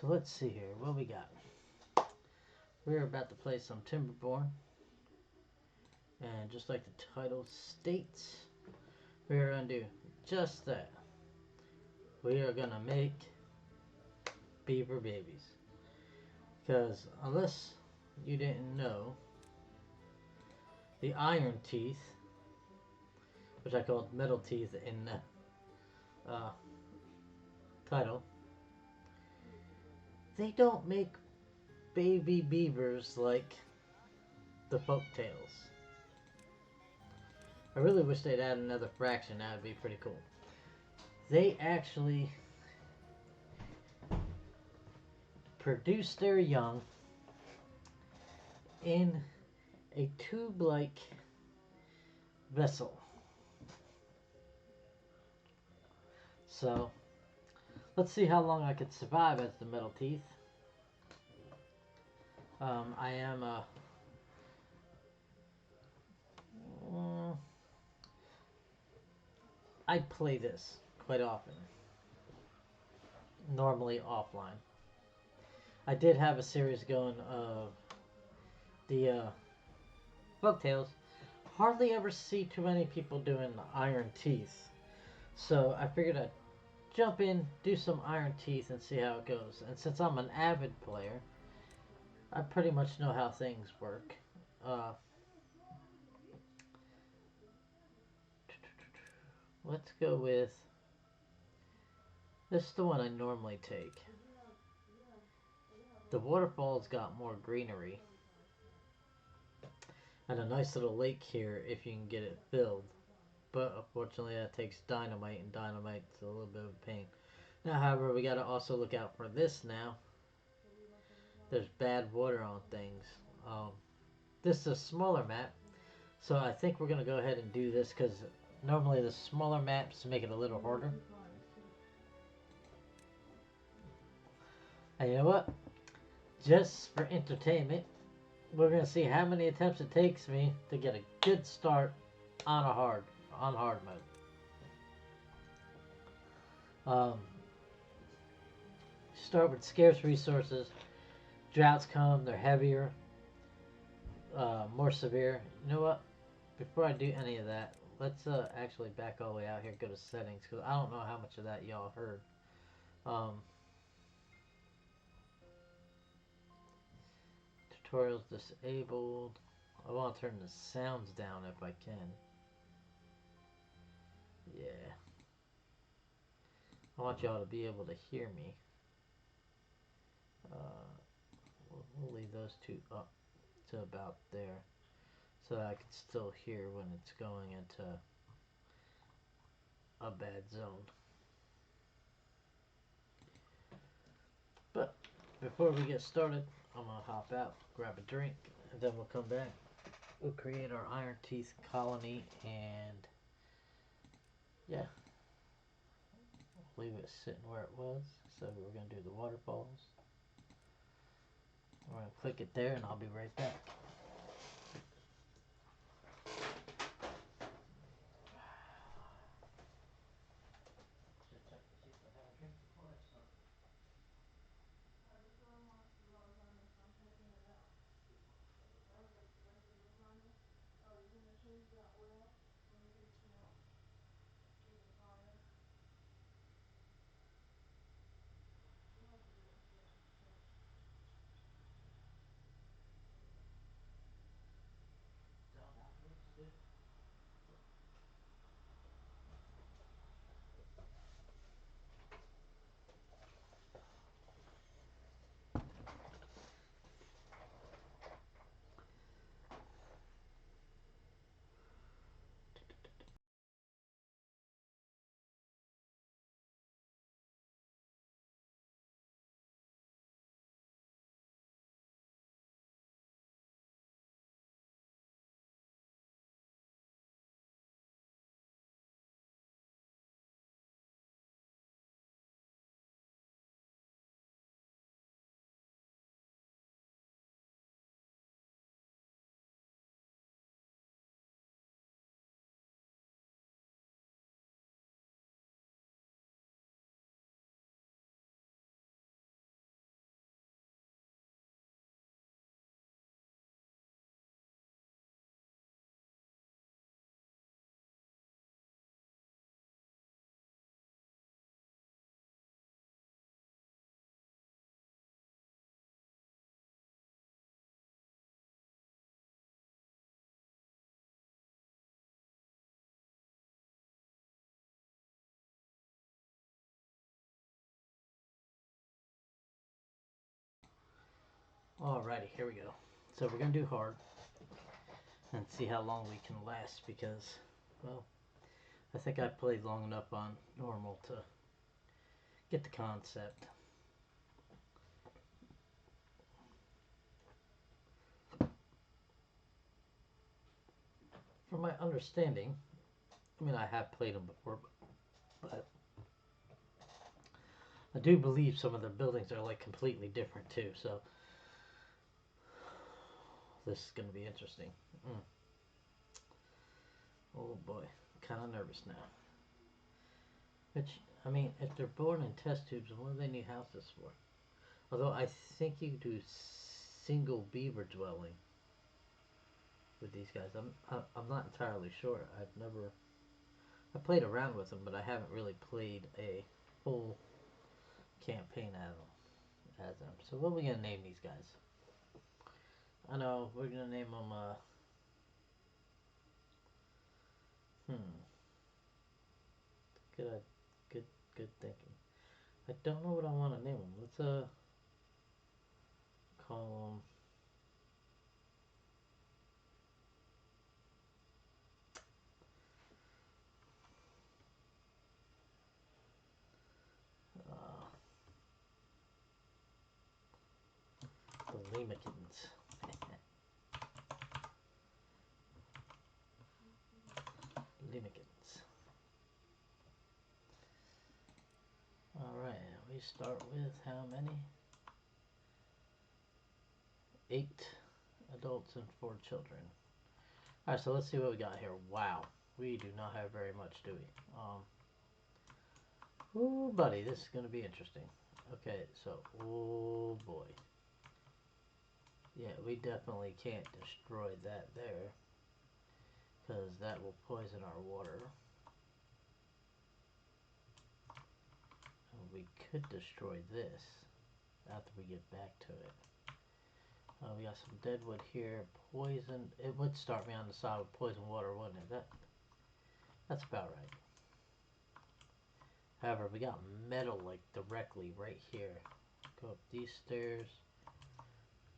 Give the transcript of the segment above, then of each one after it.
So let's see here. What we got? We're about to play some Timberborn. And just like the title states, we're going to do just that. We are going to make beaver babies. Because unless you didn't know, the iron teeth, which I call metal teeth in the title, they don't make baby beavers like the folk tales. I really wish they'd add another fraction. That would be pretty cool. They actually produce their young in a tube-like vessel. So let's see how long I could survive as the metal teeth. I am I play this quite often, normally offline. I did have a series going of the folktales. Hardly ever see too many people doing iron teeth, so I figured I'd jump in, do some iron teeth, and see how it goes. And since I'm an avid player, I pretty much know how things work. Let's go with this is the one I normally take. The waterfall's got more greenery and a nice little lake here if you can get it filled. But unfortunately that takes dynamite, and dynamite's a little bit of a pain. Now, however, we gotta also look out for this now. There's bad water on things. This is a smaller map, so I think we're gonna go ahead and do this because normally the smaller maps make it a little harder. And you know what? Just for entertainment, we're gonna see how many attempts it takes me to get a good start on hard mode. Start with scarce resources. Droughts come, they're heavier, more severe. You know what? Before I do any of that, let's actually back all the way out here, go to settings, because I don't know how much of that y'all heard. Tutorials disabled. I want to turn the sounds down if I can. Yeah. I want y'all to be able to hear me. We'll leave those two up to about there so that I can still hear when it's going into a bad zone. But before we get started, I'm going to hop out, grab a drink, and then we'll come back. We'll create our iron teeth colony, and yeah, leave it sitting where it was. So we're going to do the waterfalls. We're going to click it there, and I'll be right back. Alrighty, here we go. So we're gonna do hard and see how long we can last because, well, I think I played long enough on normal to get the concept. From my understanding, I mean I have played them before, but I do believe some of the buildings are like completely different too. So this is gonna be interesting. Oh boy, kind of nervous now. Which, I mean, if they're born in test tubes, then what do they need houses for? Although I think you do single beaver dwelling with these guys. I'm not entirely sure. I played around with them, but I haven't really played a full campaign as them. So what are we gonna name these guys? I know we're gonna name them. Hmm. Good, good, good thinking. I don't know what I want to name them. Let's call them the Lemekins. Lemekins. All right, we start with how many? 8 adults and 4 children. All right, so let's see what we got here. Wow, we do not have very much, do we? Oh, buddy, this is going to be interesting. Okay, so, oh boy. Yeah, we definitely can't destroy that there, because that will poison our water. And we could destroy this after we get back to it. We got some dead wood here. Poison. It would start me on the side with poison water, wouldn't it? That's about right. However, we got metal like directly right here. Go up these stairs.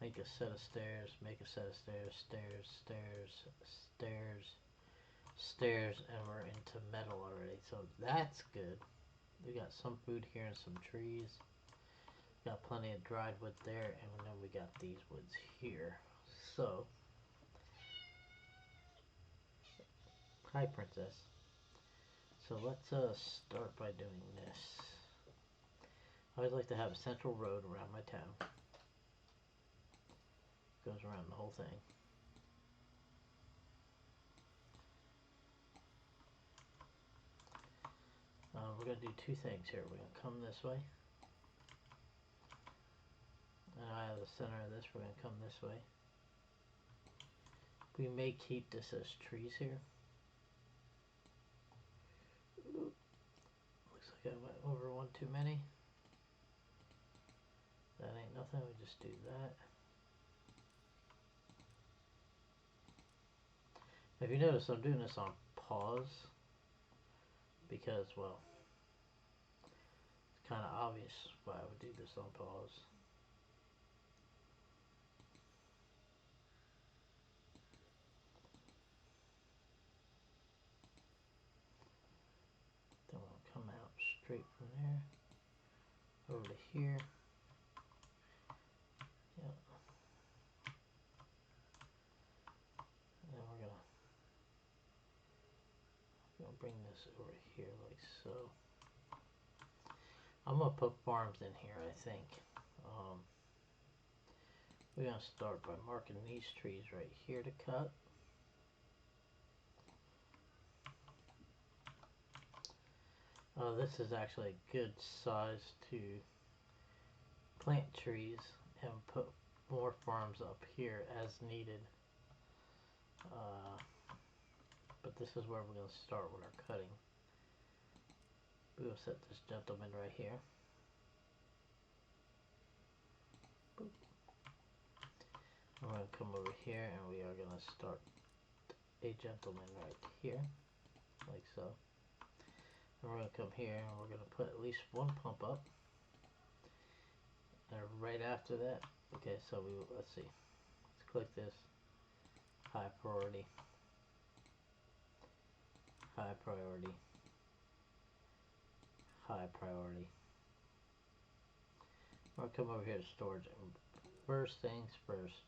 Make a set of stairs. Make a set of stairs. Stairs. Stairs. Stairs. Stairs. And we're into metal already. So that's good. We got some food here and some trees. Got plenty of dried wood there, and then we got these woods here. So, hi princess. So let's start by doing this. I always like to have a central road around my town. Goes around the whole thing. We're going to do 2 things here. We're going to come this way. And I have the center of this. We're going to come this way. We may keep this as trees here. Looks like I went over one too many. That ain't nothing. We just do that. If you notice, I'm doing this on pause because, well, it's kind of obvious why I would do this on pause. Then we'll come out straight from there over to here. Yep. And then we're gonna bring this over here like so. I'm gonna put farms in here, I think. We're gonna start by marking these trees right here to cut. This is actually a good size to plant trees and put more farms up here as needed. But this is where we're going to start with our cutting. We will set this gentleman right here. Boop. We're going to come over here and we are going to start a gentleman right here, like so. And we're going to come here and we're going to put at least 1 pump up. And right after that, Okay, so let's see. Let's click this. High priority. High priority. High priority. I'll come over here to storage. First things first.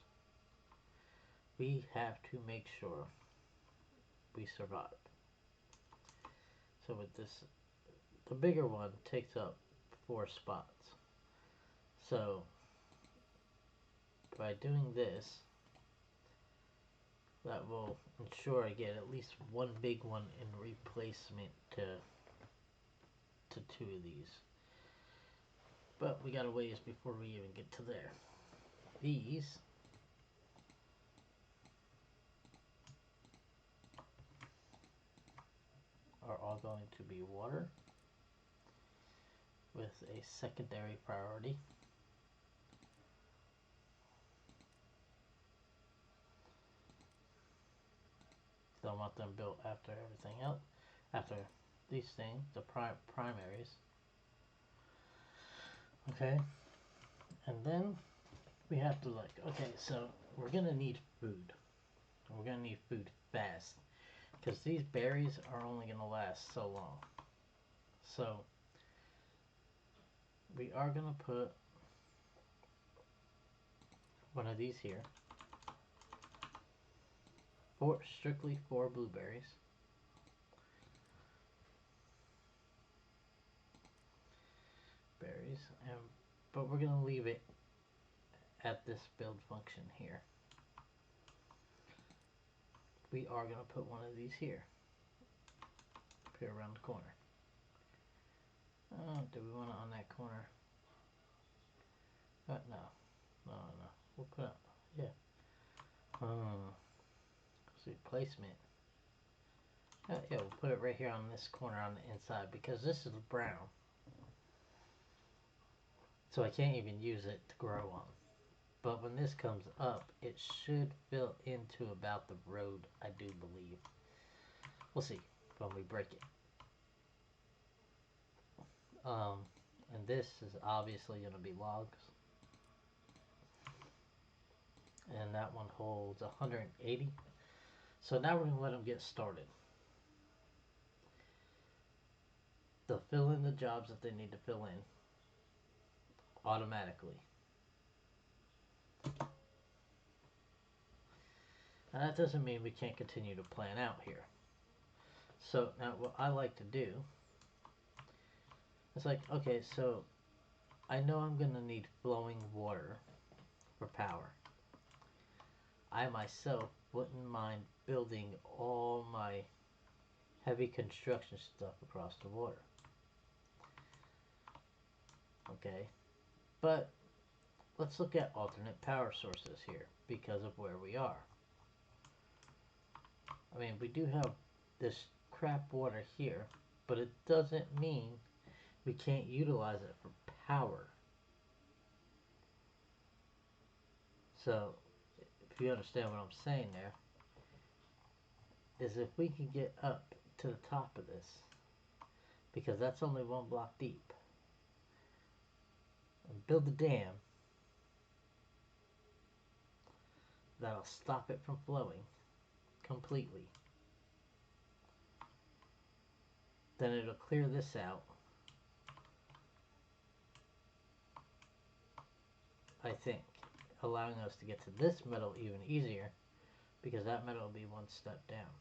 We have to make sure we survive. So with this, the bigger one takes up 4 spots. So by doing this, that will ensure I get at least one big one in replacement to 2 of these. But we got a ways before we even get to there. These are all going to be water with a secondary priority. Don't want them built after everything else, after these things, the primaries. Okay, and then we have to okay, so we're gonna need food. We're gonna need food fast because these berries are only gonna last so long. So we are gonna put one of these here. Strictly 4 blueberries. Berries, but we're gonna leave it at this build function here. We are gonna put one of these here, up here around the corner. Do we want it on that corner? No. We'll put it, yeah. See, placement. Yeah, we'll put it right here on this corner on the inside because this is brown. So I can't even use it to grow on. But when this comes up, it should fill into about the road, I do believe. We'll see when we break it. And this is obviously going to be logs. And that one holds 180. So now we're going to let them get started. They'll fill in the jobs that they need to fill in automatically. And that doesn't mean we can't continue to plan out here. So now what I like to do is okay, so I know I'm going to need flowing water for power. I myself wouldn't mind building all my heavy construction stuff across the water. Okay, but let's look at alternate power sources here because of where we are. I mean, we do have this crap water here, but it doesn't mean we can't utilize it for power. So, if you understand what I'm saying there, is if we can get up to the top of this, because that's only 1 block deep, and build a dam that'll stop it from flowing completely, then it'll clear this out. I think, allowing us to get to this metal even easier, because that metal will be 1 step down.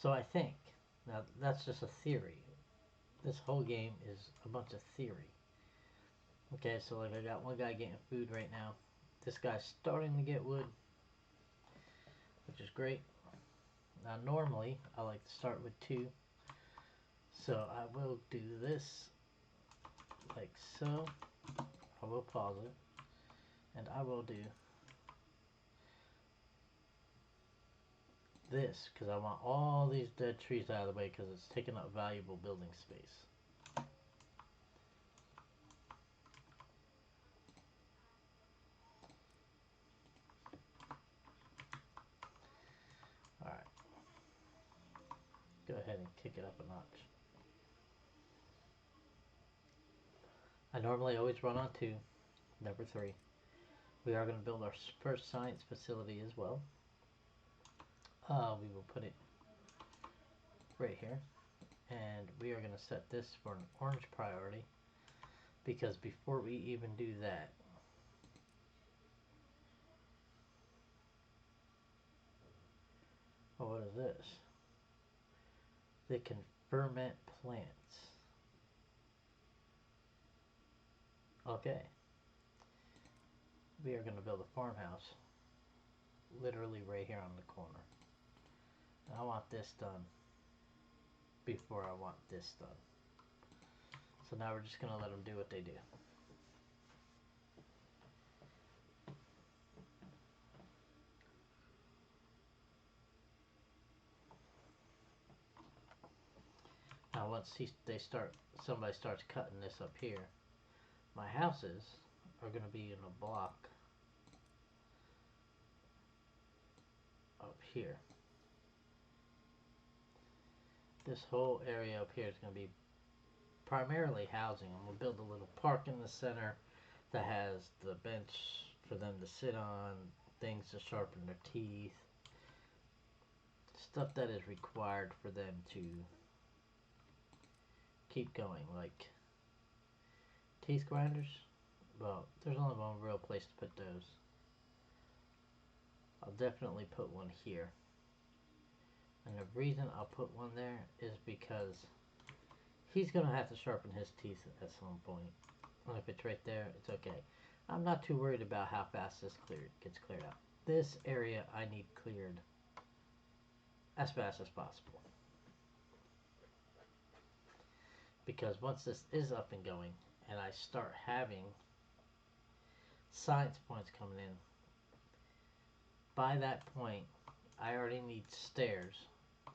So I think, now that's just a theory. This whole game is a bunch of theory. Okay, so I got one guy getting food right now. This guy's starting to get wood, which is great. Now normally I like to start with 2. So I will do this like so. I will pause it. And I will do this because I want all these dead trees out of the way because it's taking up valuable building space. Alright. Go ahead and kick it up a notch. I normally always run on 2, Number 3, we are going to build our first science facility as well. We will put it right here, and we are going to set this for an orange priority, because before we even do that, oh, what is this? They can ferment plants. Okay. We are going to build a farmhouse literally right here on the corner. And I want this done before I want this done. So now we're just going to let them do what they do. Now once somebody starts cutting this up here, my houses are going to be in a block up here. This whole area up here is going to be primarily housing. I'm going to build a little park in the center that has the bench for them to sit on, things to sharpen their teeth, stuff that is required for them to keep going, like teeth grinders. Well, there's only one real place to put those. I'll definitely put one here. And the reason I'll put one there is because he's going to have to sharpen his teeth at some point. And if it's right there, it's okay. I'm not too worried about how fast this gets cleared out. This area I need cleared as fast as possible. Because once this is up and going, and I start having science points coming in, by that point, I already need stairs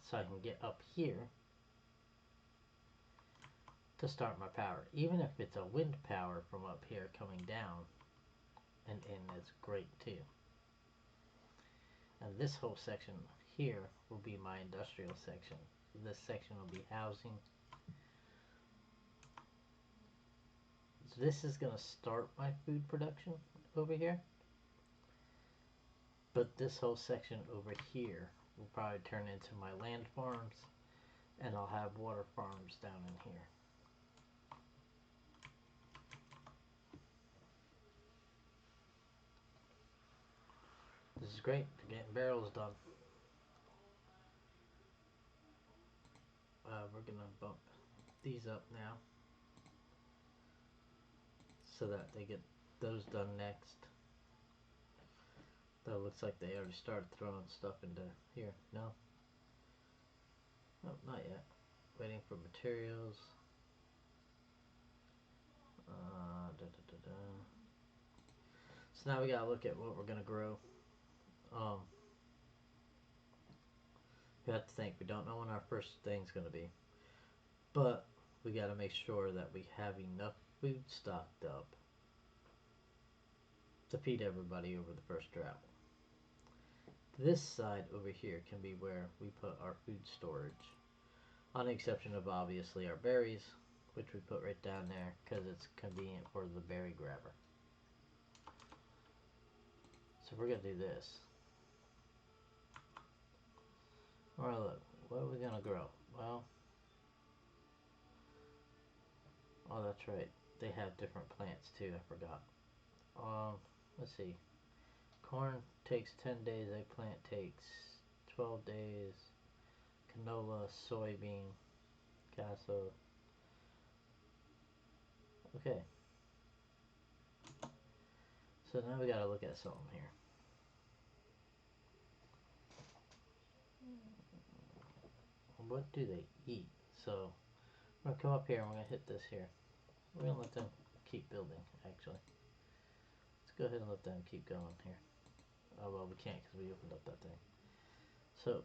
so I can get up here to start my power. Even if it's a wind power from up here coming down and in, that's great too. And this whole section here will be my industrial section. This section will be housing. So this is going to start my food production over here. But this whole section over here will probably turn into my land farms, and I'll have water farms down in here. This is great for getting barrels done. We're going to bump these up now so that they get those done next. That looks like they already started throwing stuff into here. No? Oh, not yet. Waiting for materials. So now we gotta look at what we're gonna grow. We have to think. We don't know when our first thing's gonna be, but we gotta make sure that we have enough food stocked up to feed everybody over the first drought. This side over here can be where we put our food storage, on the exception of obviously our berries, which we put right down there because it's convenient for the berry grabber. So we're gonna do this. Alright, look, what are we gonna grow? Well, oh, that's right. They have different plants too. I forgot. Let's see. Corn takes 10 days. Eggplant takes 12 days. Canola, soybean, casso. Okay. So now we gotta look at something here. What do they eat? So we're gonna come up here and we're gonna hit this here. We're gonna let them keep building, actually. Let's go ahead and let them keep going here. Oh, well, we can't because we opened up that thing. So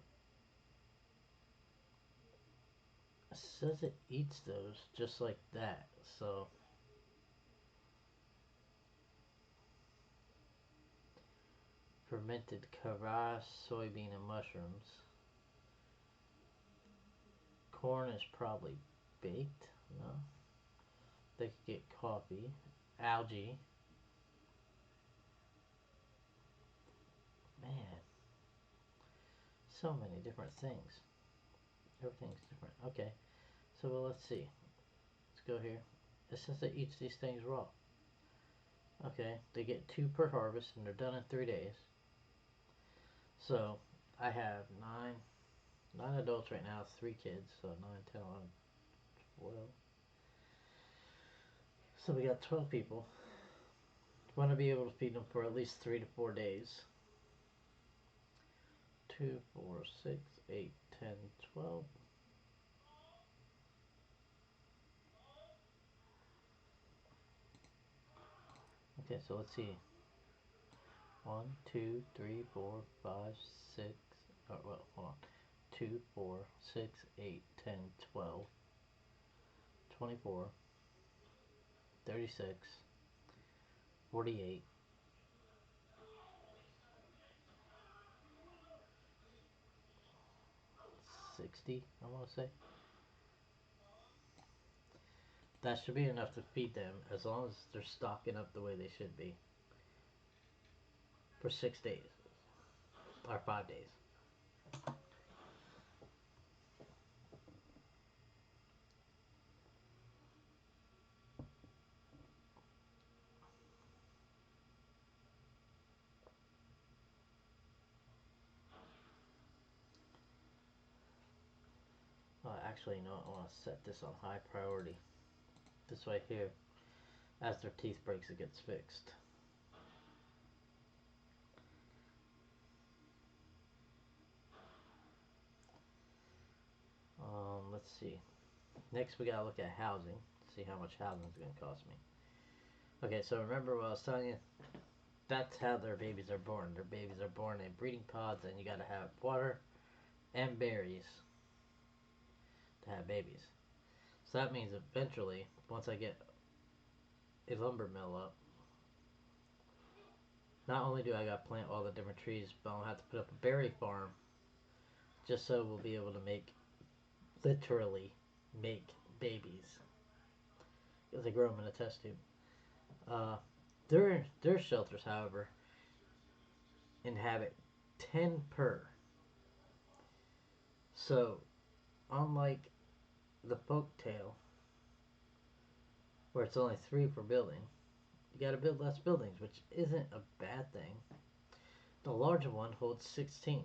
it says it eats those just like that. So fermented kvass, soybean, and mushrooms. Corn is probably baked. No. They could get coffee, algae, Man, so many different things. Everything's different. Okay, so well, let's see. Let's go here. It says that each of these things raw. Okay, they get 2 per harvest and they're done in 3 days. So I have nine adults right now, 3 kids, so 9, 10, 11, 12. So we got 12 people. Want to be able to feed them for at least 3 to 4 days. 2, 4, 6, 8, 10, 12. Okay, so let's see. 1, 2, 3, 4, 5, 6. Well, hold on. 2, 4, 6, 8, 10, 12, 24, 36, 48, 60, I want to say. That should be enough to feed them as long as they're stocking up the way they should be for 6 days or 5 days. Actually, you know what? I want to set this on high priority. This way here, as their teeth breaks, it gets fixed. Let's see. Next, we gotta look at housing. See how much housing is gonna cost me. Okay, so remember what I was telling you? That's how their babies are born. Their babies are born in breeding pods, and you gotta have water and berries to have babies. So that means eventually, once I get a lumber mill up, not only do I gotta plant all the different trees, but I'll have to put up a berry farm just so we'll be able to literally make babies. Because they grow them in a test tube. Uh, their shelters, however, inhabit 10 per. So, unlike the folk tale, where it's only 3 for building, you gotta build less buildings, which isn't a bad thing. The larger one holds 16,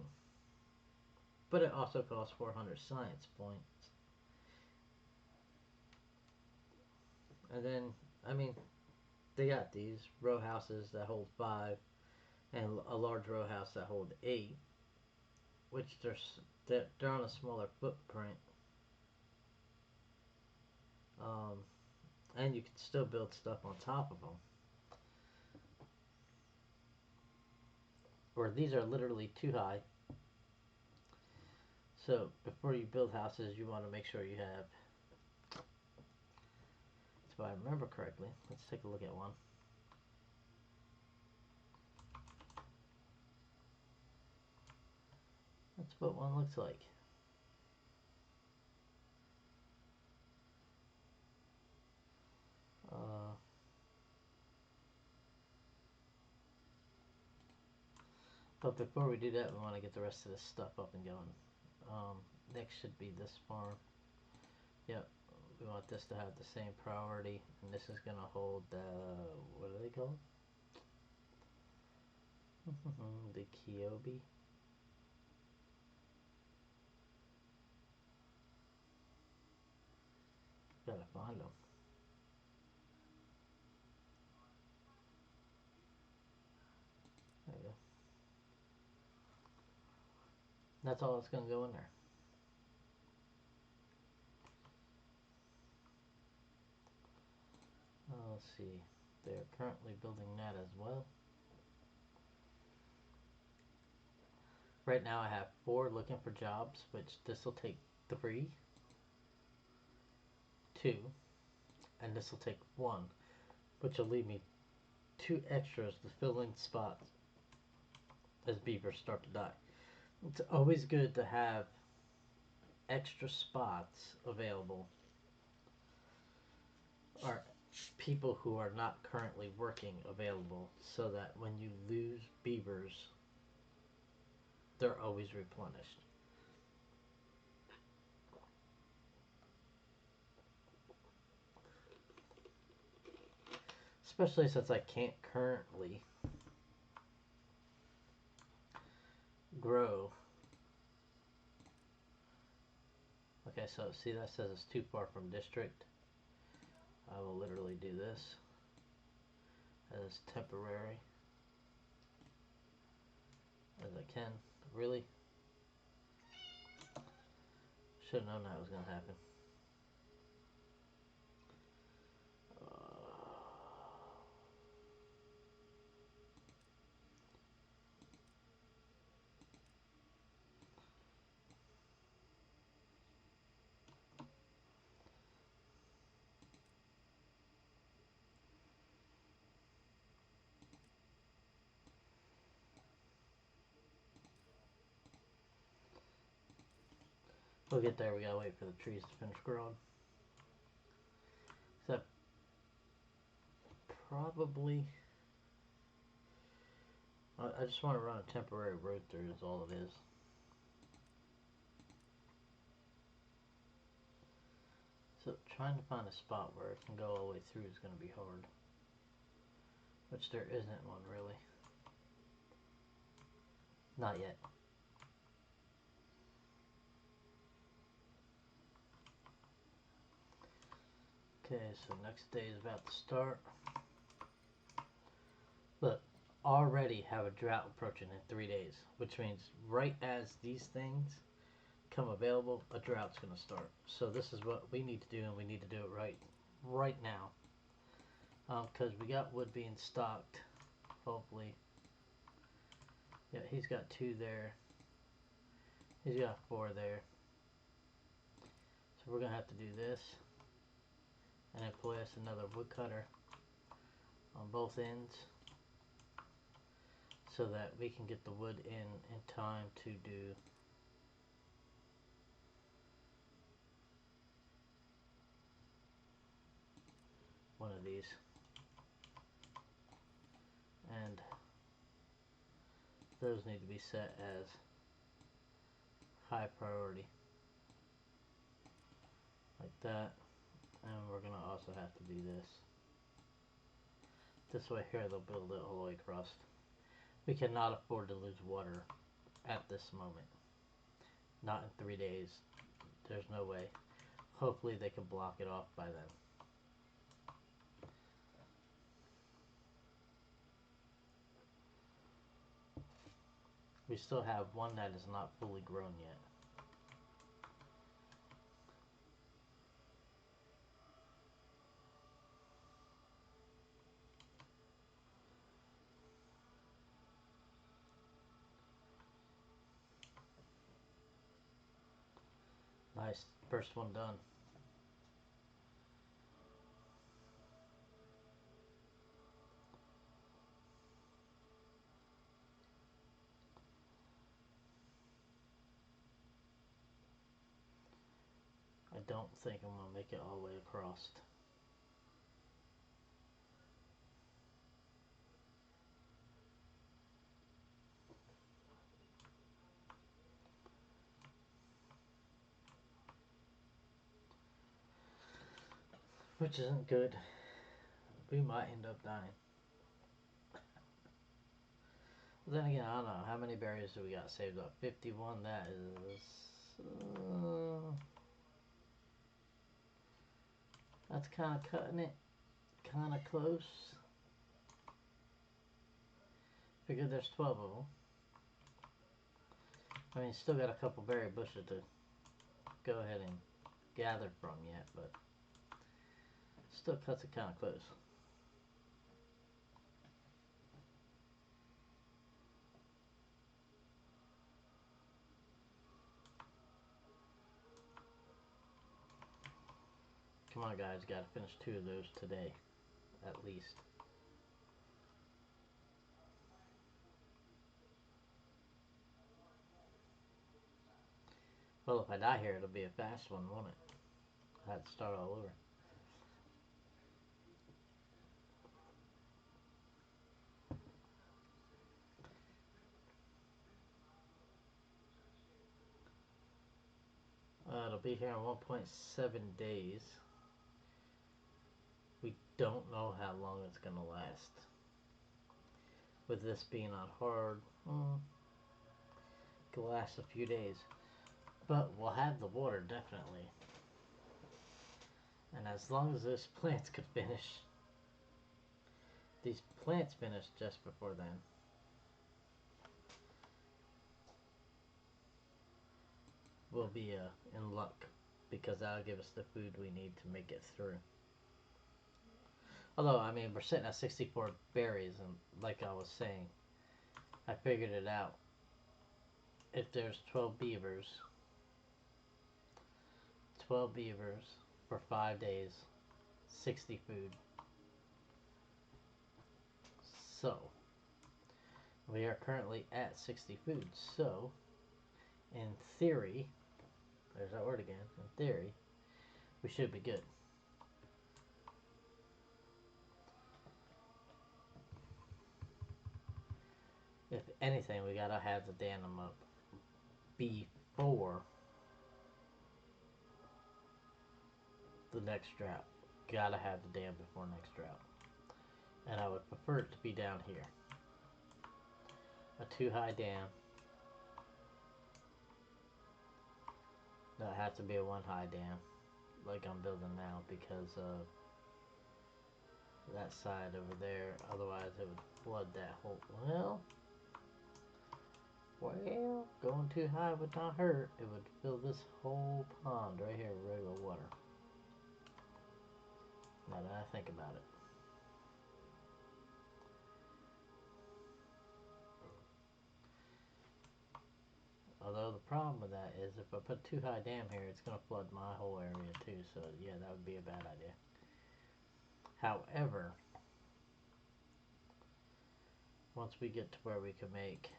but it also costs 400 science points. And then, I mean, they got these row houses that hold 5, and a large row house that hold 8, which they're on a smaller footprint. Um, and you can still build stuff on top of them. Or these are literally too high. So before you build houses, you want to make sure you have. If I remember correctly, let's take a look at one. That's what one looks like. Uh, but before we do that, we want to get the rest of this stuff up and going. Next should be this farm. Yep, we want this to have the same priority, and this is going to hold what are they called? The Kyobi. Gotta find them. There you go. That's all that's gonna go in there. Let's see. They're currently building that as well. Right now I have 4 looking for jobs, which this will take 3, 2, and this will take 1, which will leave me 2 extras to fill in spots as beavers start to die. It's always good to have extra spots available, or people who are not currently working available, so that when you lose beavers, they're always replenished. Especially since I can't currently grow. Okay, so see that says it's too far from district. I will literally do this as temporary as I can. Really? Should have known that was going to happen. We'll get there. We gotta wait for the trees to finish growing. So probably, I just want to run a temporary road through. Is all it is. So trying to find a spot where it can go all the way through is going to be hard. Which there isn't one really. Not yet. Okay, so next day is about to start. Look, already have a drought approaching in 3 days, which means right as these things come available, a drought's going to start. So this is what we need to do, and we need to do it right now. Because we got wood being stocked, hopefully. Yeah, he's got 2 there. He's got 4 there. So we're going to have to do this. And then place another woodcutter on both ends. So that we can get the wood in time to do one of these. And those need to be set as high priority. Like that. And we're going to also have to do this. This way here they'll build it all the way across. We cannot afford to lose water at this moment. Not in 3 days. There's no way. Hopefully they can block it off by then. We still have one that is not fully grown yet. Nice, first one done. I don't think I'm going to make it all the way across. Which isn't good. We might end up dying. But then again, I don't know. How many berries do we got saved up? 51, that is... that's kind of cutting it. Kind of close. Figured there's 12 of them. I mean, still got a couple berry bushes to go ahead and gather from yet, but still cuts it kind of close. Come on, guys, gotta finish 2 of those today, at least. Well, if I die here, it'll be a fast one, won't it? I have to start all over. be here in 1.7 days. We don't know how long it's going to last. With this being on hard, it could last a few days. But we'll have the water, definitely. And as long as those plants could finish. These plants finished just before then. We'll be in luck. Because that'll give us the food we need to make it through. Although, I mean, we're sitting at 64 berries, and like I was saying, I figured it out. If there's 12 beavers for 5 days, 60 food. So, we are currently at 60 food. So, in theory, there's that word again, in theory, we should be good. If anything, we gotta have the dam up before the next drought. Gotta have the dam before next drought. And I would prefer it to be down here. A too high dam. No, it has to be a one high dam, like I'm building now, because of that side over there. Otherwise, it would flood that whole. Well, going too high would not hurt. It would fill this whole pond right here with regular water. Now that I think about it. Although the problem with that is if I put too high dam here, it's going to flood my whole area too. So yeah, that would be a bad idea. However, once we get to where we can make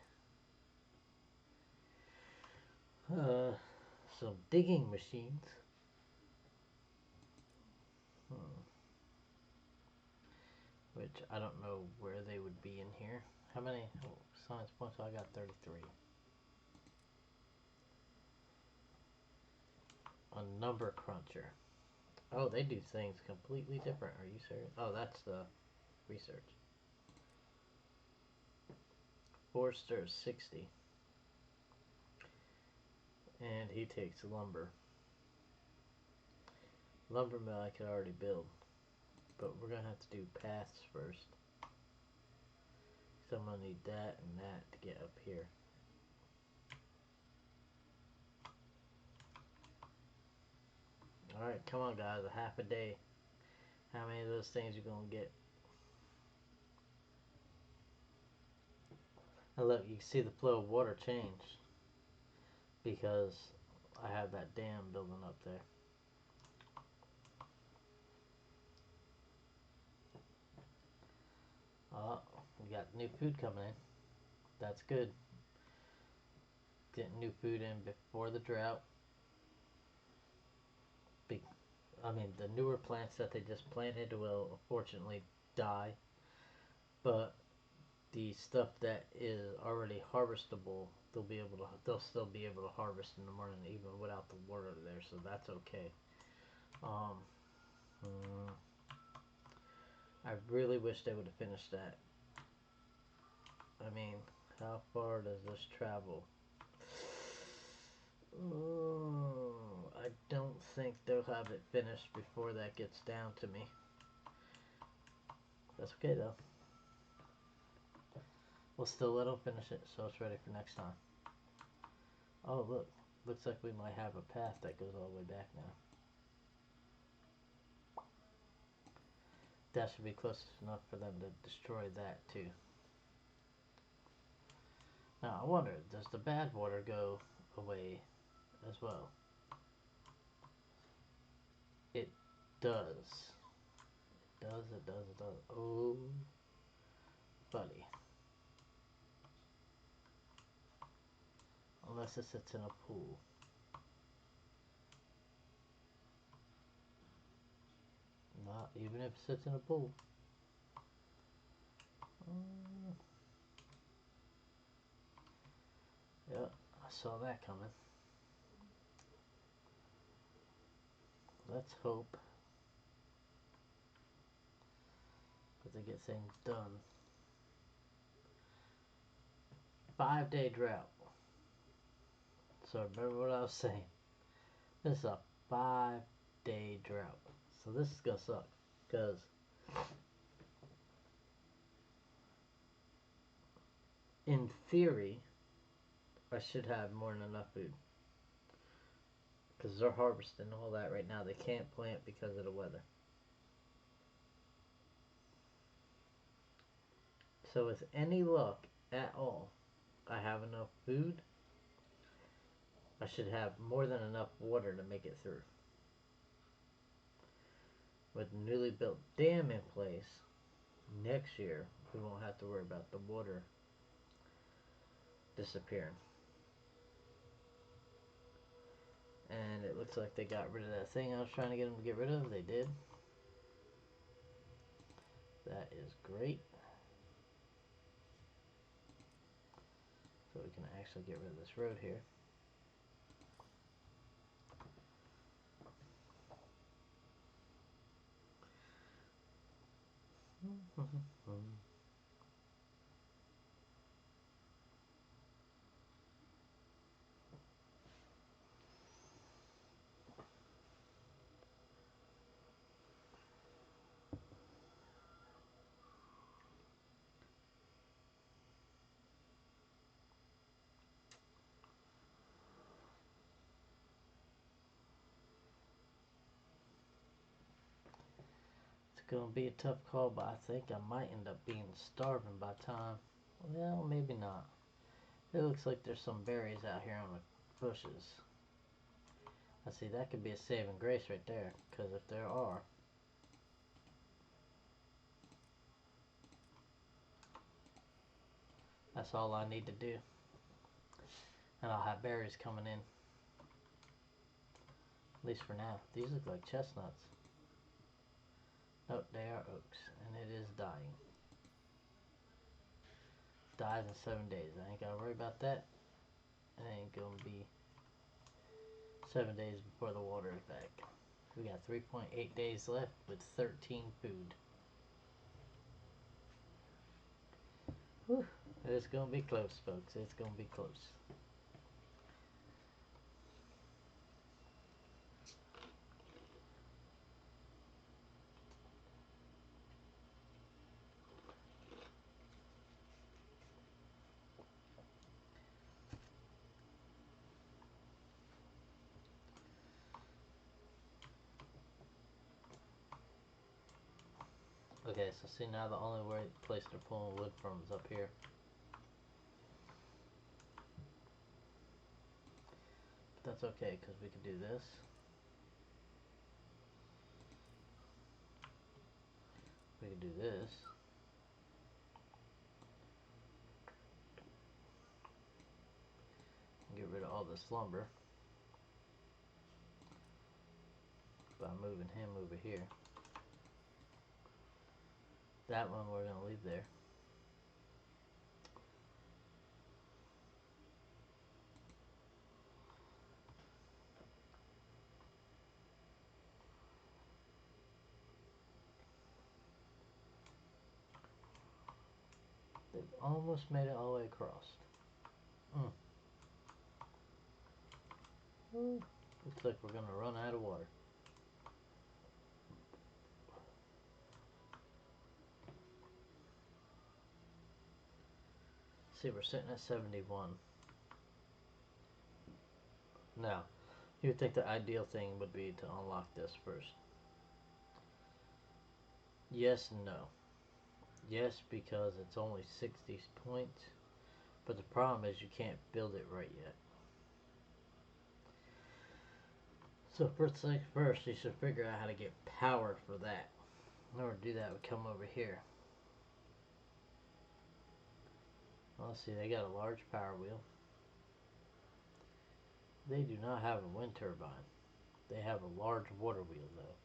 some digging machines. Which I don't know where they would be in here. How many science points? I got 33. A number cruncher. Oh, they do things completely different. Are you serious? Oh, that's the research. Forster is 60. And he takes lumber. Lumber mill I could already build. But we're going to have to do paths first. So I'm going to need that and that to get up here. Alright, come on guys, a half a day. How many of those things you going to get? And look, you can see the flow of water change. Because I have that dam building up there. Oh, we got new food coming in. That's good. Getting new food in before the drought. I mean, the newer plants that they just planted will unfortunately die. But the stuff that is already harvestable, they'll still be able to harvest in the morning even without the water there. So that's okay. I really wish they would have finished that. I mean, how far does this travel? I don't think they'll have it finished before that gets down to me. That's okay though. We'll still let them finish it so it's ready for next time. Oh look, looks like we might have a path that goes all the way back now. That should be close enough for them to destroy that too. Now I wonder, does the bad water go away as well? It does. It does. Oh, buddy. Unless it sits in a pool. Not even if it sits in a pool. Yep, I saw that coming. let's hope that they get things done. 5-day drought. So remember what I was saying. This is a 5-day drought. So this is gonna suck because in theory I should have more than enough food because they're harvesting all that right now. They can't plant because of the weather. So with any luck at all, I have enough food. I should have more than enough water to make it through. With the newly built dam in place, next year we won't have to worry about the water disappearing. And it looks like they got rid of that thing I was trying to get them to get rid of. They did. That is great. So we can actually get rid of this road here. It's gonna be a tough call, but I think I might end up being starving by the time. Well, maybe not. It looks like there's some berries out here on the bushes. I see that could be a saving grace right there, because if there are, that's all I need to do. And I'll have berries coming in. At least for now. These look like chestnuts. Nope, they are oaks, and it is dying. Dies in 7 days. I ain't gotta worry about that. It ain't gonna be 7 days before the water is back. We got 3.8 days left with 13 food. Whew. It's gonna be close, folks. It's gonna be close. Okay, so see now the only place they're pulling wood from is up here. But that's okay, because we can do this. We can do this. Get rid of all this lumber by moving him over here. That one we're going to leave there. They've almost made it all the way across. Looks like we're going to run out of water. See, we're sitting at 71. Now, you would think the ideal thing would be to unlock this first. Yes and no. Yes, because it's only 60 points, but the problem is you can't build it right yet. So first things first, you should figure out how to get power for that. In order to do that, we come over here. Well, let's see, they got a large power wheel. They do not have a wind turbine. They have a large water wheel, though.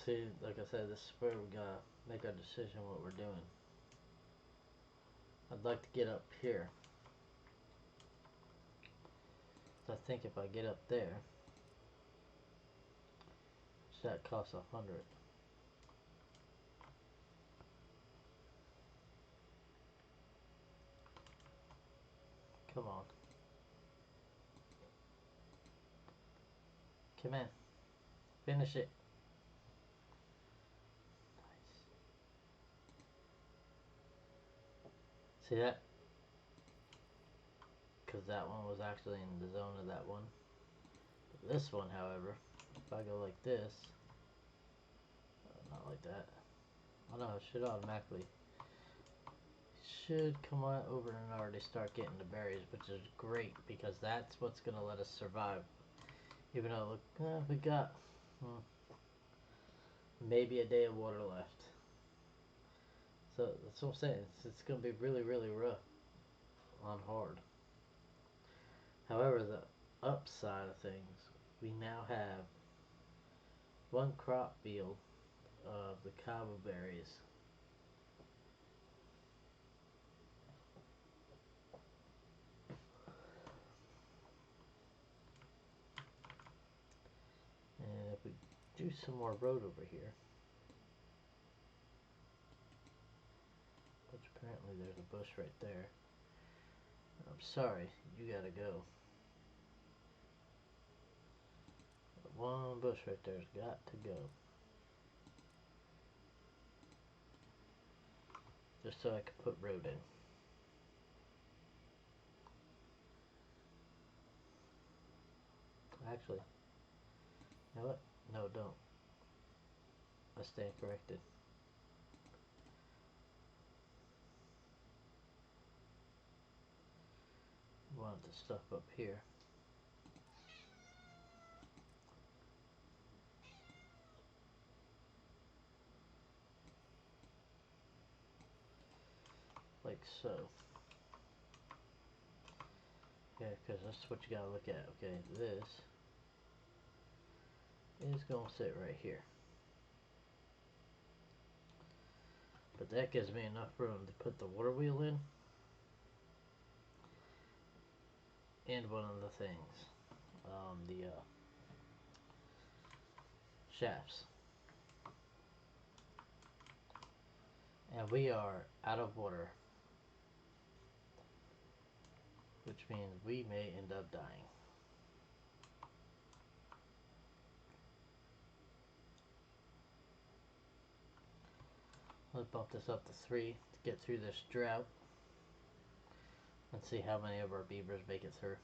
See, like I said, this is where we gotta make our decision what we're doing. I'd like to get up here. I think if I get up there, that costs 100. Come on. Come in. Finish it. Nice. See that? Because that one was actually in the zone of that one. This one, however, if I go like this, not like that. I know it should automatically come on over and already start getting the berries, which is great because that's what's gonna let us survive. Even though look, we got maybe a day of water left. So that's what I'm saying. It's gonna be really, really rough on hard. However, the upside of things, we now have one crop field of the cava berries. And if we do some more road over here, which apparently there's a bush right there. I'm sorry, you gotta go. One bush right there's got to go. Just so I can put road in. Actually, you know what? No, don't. I stand corrected. Want the stuff up here. Like so. Okay, because that's what you gotta look at. Okay, this is gonna sit right here. But that gives me enough room to put the water wheel in. And one of the things. The shafts. And we are out of water. Which means we may end up dying. Let's bump this up to 3 to get through this drought. And see how many of our beavers make it through.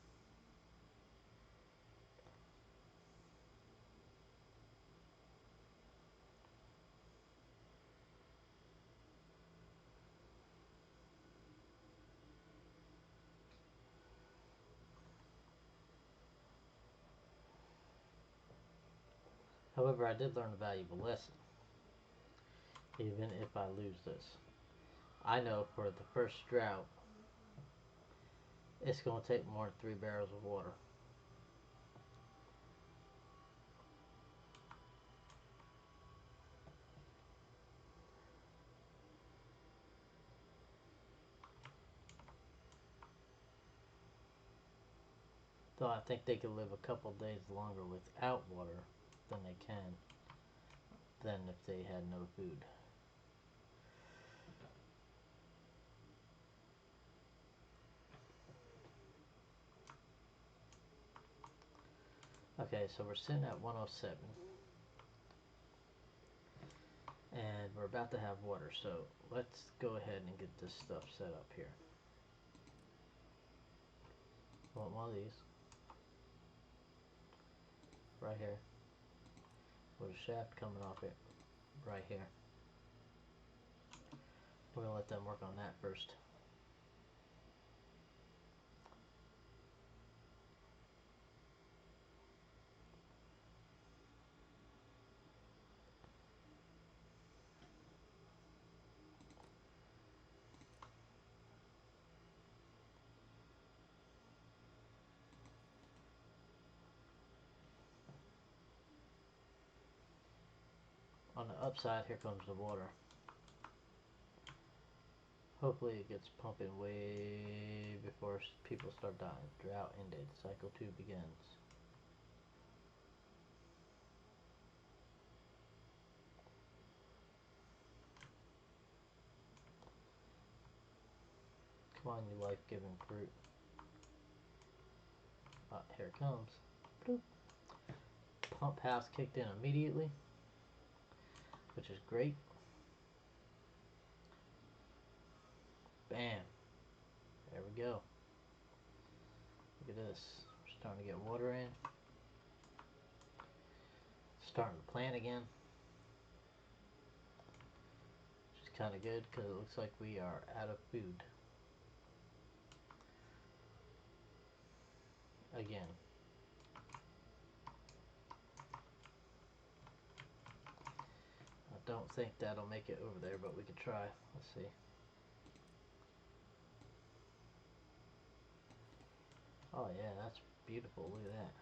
However, I did learn a valuable lesson. Even if I lose this. I know for the first drought, it's going to take more than 3 barrels of water. Though I think they could live a couple days longer without water than they can than if they had no food. Okay, so we're sitting at 107. And we're about to have water, so let's go ahead and get this stuff set up here. Want one of these. Right here. With a shaft coming off it. Right here. We're going to let them work on that first. on the upside, here comes the water. Hopefully it gets pumping way before people start dying. Drought ended. Cycle 2 begins. Come on, you life-giving fruit. Here it comes. Bloop. Pump house kicked in immediately, which is great. Bam. There we go. Look at this. We're starting to get water in. Starting to plant again. Which is kind of good because it looks like we are out of food. Again. I don't think that'll make it over there, but we could try. Let's see. Oh yeah, that's beautiful. Look at that.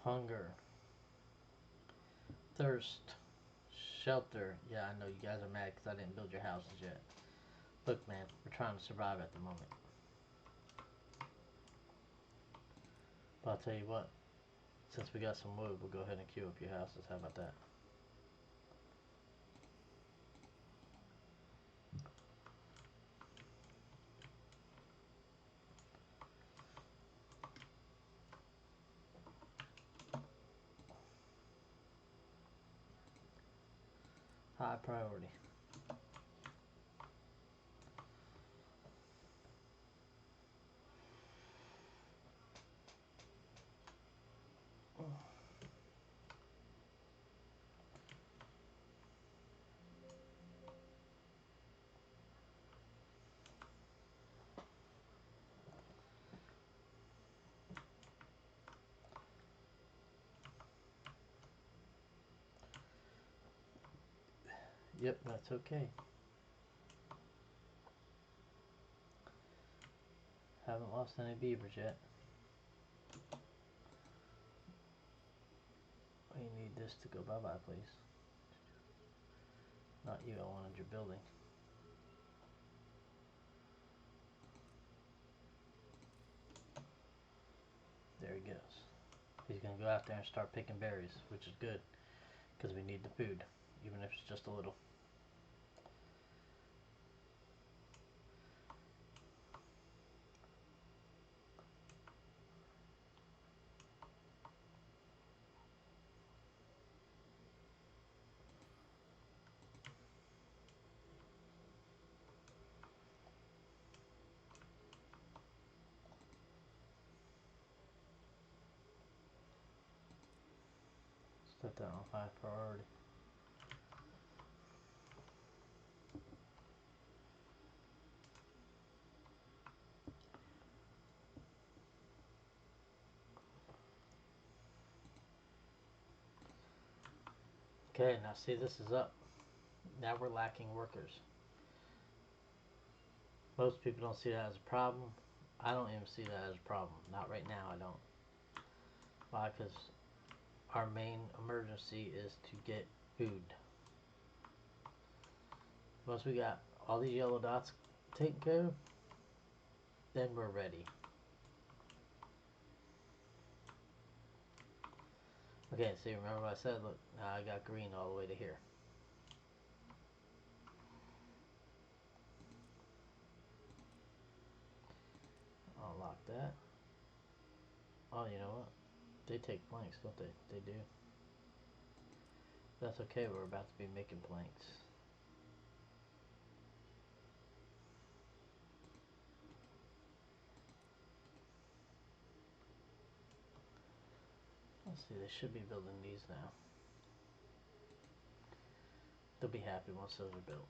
Hunger. Thirst. Shelter. Yeah, I know you guys are mad because I didn't build your houses yet. Look, man, we're trying to survive at the moment. But I'll tell you what, since we got some wood, we'll go ahead and queue up your houses. How about that? High priority. Yep, that's okay. Haven't lost any beavers yet. You need this to go bye-bye, please. Not you, I wanted your building. There he goes. He's going to go out there and start picking berries, which is good, because we need the food, even if it's just a little. Set that on high priority. Okay, now see, this is up. Now we're lacking workers. Most people don't see that as a problem. I don't even see that as a problem. Not right now, I don't. Why? Because our main emergency is to get food. Once we got all these yellow dots taken care of, then we're ready. Okay, see, remember what I said? Look, now I got green all the way to here. Unlock that. Oh, you know what? They take planks, don't they? They do. That's okay, we're about to be making planks. Let's see, they should be building these now. They'll be happy once those are built.